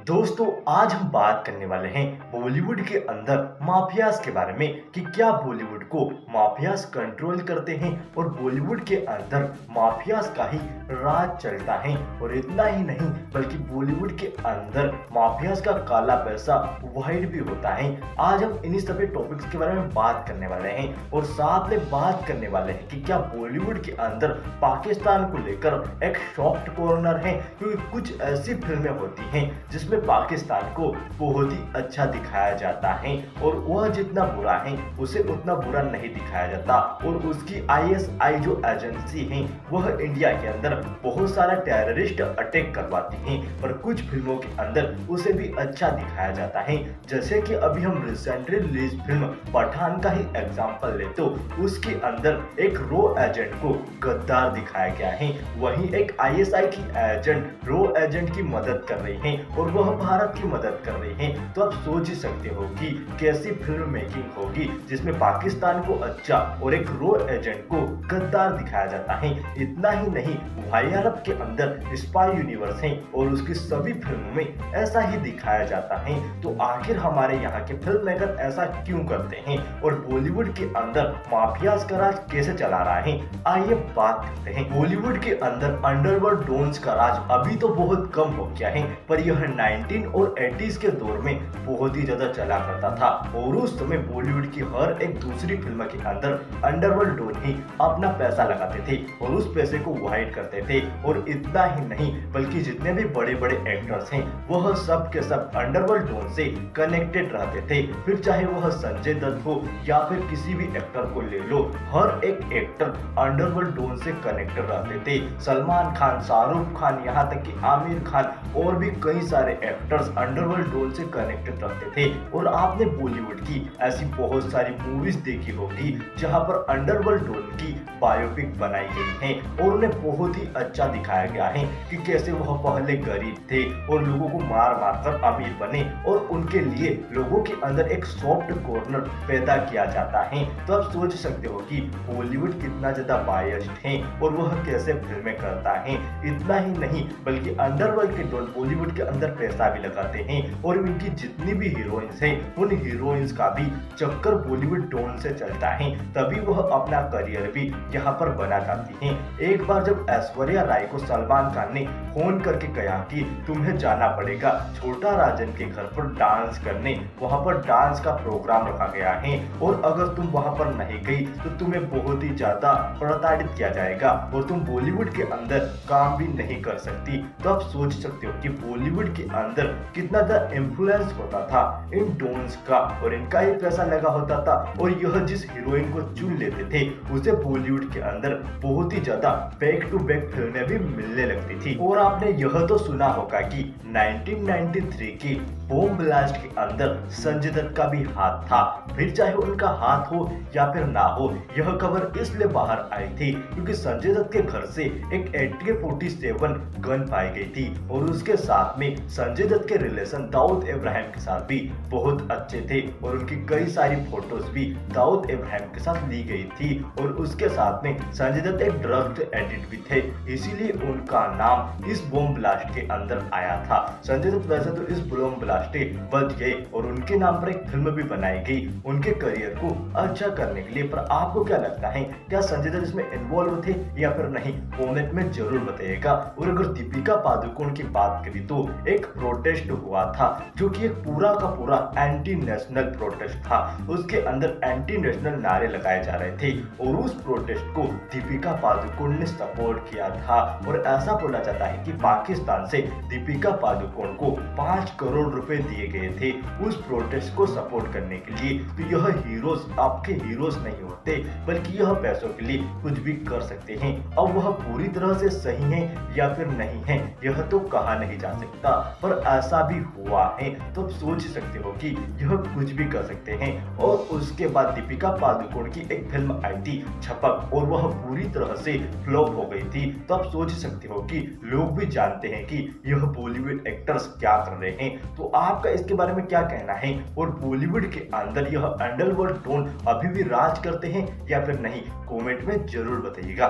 दोस्तों आज हम बात करने वाले हैं बॉलीवुड के अंदर माफियाज के बारे में कि क्या बॉलीवुड को माफियाज कंट्रोल करते हैं और बॉलीवुड के अंदर माफियाज का ही राज चलता है। और इतना ही नहीं बल्कि बॉलीवुड के अंदर माफियाज का काला पैसा वाइड भी होता है। आज हम इन्हीं सभी टॉपिक्स के बारे में बात करने वाले हैं और साथ में बात करने वाले हैं कि क्या बॉलीवुड के अंदर पाकिस्तान को लेकर एक सॉफ्ट कॉर्नर है, क्योंकि कुछ ऐसी फिल्में होती हैं जिसमें पाकिस्तान को बहुत ही अच्छा दिखाया जाता है और वह जितना बुरा है उसे उतना बुरा नहीं दिखाया जाता। और उसकी आईएसआई जो एजेंसी है वह इंडिया के अंदर बहुत सारा टेररिस्ट अटैक करवाती है, पर कुछ फिल्मों के अंदर उसे भी अच्छा दिखाया जाता है। जैसे कि अभी हम रिसेंटली रिलीज फिल्म पठान का ही एग्जांपल ले तो उसके अंदर एक रो एजेंट को गद्दार दिखाया गया है, वहीं एक आईएसआई की एजेंट रो एजेंट की मदद कर रही है और वह भारत की मदद कर रही हैं। तो आप सोच ही सकते हो कि कैसी फिल्म मेकिंग होगी जिसमें पाकिस्तान को अच्छा और एक रो एजेंट को गद्दार दिखाया जाता है। इतना ही नहीं, भाई अरब के अंदर स्पाई यूनिवर्स है और उसकी सभी फिल्मों में ऐसा ही दिखाया जाता है। तो आखिर हमारे यहाँ के फिल्म मेकर ऐसा क्यों करते हैं और बॉलीवुड के अंदर माफियाज का राज कैसे चला रहा है, आइए बात करते हैं। बॉलीवुड के अंदर अंडरवर्ल्ड डॉन्स का राज अभी तो बहुत कम हो गया है, पर यह 19 और 80s के दौर में बहुत ही ज्यादा चला करता था और उस समय बॉलीवुड की हर एक दूसरी फिल्म के अंदर अंडरवर्ल्ड डॉन ही अपना पैसा लगाते थे और उस पैसे को वाइड करते थे। और इतना ही नहीं बल्कि जितने भी बड़े बड़े एक्टर्स हैं वह सब के सब अंडरवर्ल्ड डॉन से कनेक्टेड रहते थे। फिर चाहे वह संजय दत्त हो या फिर किसी भी एक्टर को ले लो, हर एक एक्टर अंडरवर्ल्ड डॉन से कनेक्टेड रहते थे। सलमान खान, शाहरुख खान, यहाँ तक कि आमिर खान और भी कई सारे एक्टर्स अंडरवर्ल्ड डॉन से कनेक्टेड रखते थे। और आपने बॉलीवुड की ऐसी बहुत सारी मूवीज देखी होगी जहां पर अंडरवर्ल्ड डॉन की बायोपिक बनाई गई है और उन्हें बहुत ही अच्छा दिखाया गया है कि कैसे वह पहले गरीब थे और लोगों को मार मार कर अमीर बने और उनके लिए लोगों के अंदर एक सॉफ्ट कॉर्नर पैदा किया जाता है। तो आप सोच सकते हो कि बॉलीवुड कितना ज्यादा बायस्ड है और वह कैसे फिल्में करता है। इतना ही नहीं बल्कि अंडरवर्ल्ड के डॉन बॉलीवुड के अंदर पैसा भी लगाते हैं और इनकी जितनी भी हीरोइंस हैं उन हीरोइंस का भी चक्कर बॉलीवुड डॉन से चलता है, तभी वह अपना करियर भी यहाँ पर बना जाती हैं। एक बार जब ऐश्वर्या राय को सलमान खान ने फोन करके कहा कि तुम्हें जाना पड़ेगा छोटा राजन के घर पर डांस करने, वहाँ पर डांस का प्रोग्राम रखा गया है और अगर तुम वहाँ पर नहीं गई तो तुम्हें बहुत ही ज्यादा प्रताड़ित किया जाएगा और तुम बॉलीवुड के अंदर काम भी नहीं कर सकती। तो आप सोच सकते हो कि बॉलीवुड के अंदर कितना ज्यादा इन्फ्लुएंस होता था इन डॉन्स का और इनका ही पैसा लगा होता था और यह जिस हीरोइन को चुन लेते थे उसे बॉलीवुड के अंदर बहुत ही ज्यादा बैक टू बैक फिल्में भी मिलने लगती थी। और आपने यह तो सुना होगा कि 1993 की बॉम्ब ब्लास्ट के अंदर संजय दत्त का भी हाथ था। फिर चाहे उनका हाथ हो या फिर ना हो, यह खबर इसलिए बाहर आई थी क्योंकि संजय दत्त के घर से एक AK-47 गन पाई गई थी और उसके साथ में संजय दत्त के रिलेशन दाऊद इब्राहिम के साथ भी बहुत अच्छे थे और उनकी कई सारी फोटोज भी दाऊद इब्राहिम के साथ ली गई थी। और उसके साथ में संजय दत्त एक ड्रग एडिक्ट भी थे, इसीलिए उनका नाम इस बॉम्ब ब्लास्ट के अंदर आया था। संजय दत्त वैसे तो इस बॉम्ब ब्लास्ट से बच गए और उनके नाम पर एक फिल्म भी बनाई गई उनके करियर को अच्छा करने के लिए। पर आपको क्या लगता है, क्या संजय दत्त इसमें इन्वॉल्व थे या फिर नहीं, कमेंट में जरूर बताइएगा। और अगर दीपिका पादुकोण की बात करी तो एक प्रोटेस्ट हुआ था जो कि एक पूरा का पूरा एंटी नेशनल प्रोटेस्ट था, उसके अंदर एंटी नेशनल नारे लगाए जा रहे थे और उस प्रोटेस्ट को दीपिका पादुकोण ने सपोर्ट किया था। और ऐसा बोला जाता है कि पाकिस्तान से दीपिका पादुकोण को 5 करोड़ रुपए दिए गए थे उस प्रोटेस्ट को सपोर्ट करने के लिए। तो यह हीरोज आपके हीरोज नहीं होते बल्कि यह पैसों के लिए कुछ भी कर सकते हैं। अब वह पूरी तरह से सही है या फिर नहीं है यह तो कहा नहीं जा सकता, पर ऐसा भी हुआ है तो आप सोच सकते हो कि यह कुछ भी कर सकते हैं। और उसके बाद दीपिका पादुकोण की एक फिल्म आई थी छपक और वह पूरी तरह से फ्लॉप हो गई थी। तो आप सोच सकते हो कि लोग भी जानते हैं कि यह बॉलीवुड एक्टर्स क्या कर रहे हैं। तो आपका इसके बारे में क्या कहना है और बॉलीवुड के अंदर यह अंडरवर्ल्ड डॉन अभी भी राज करते हैं या फिर नहीं, कमेंट में जरूर बताइएगा।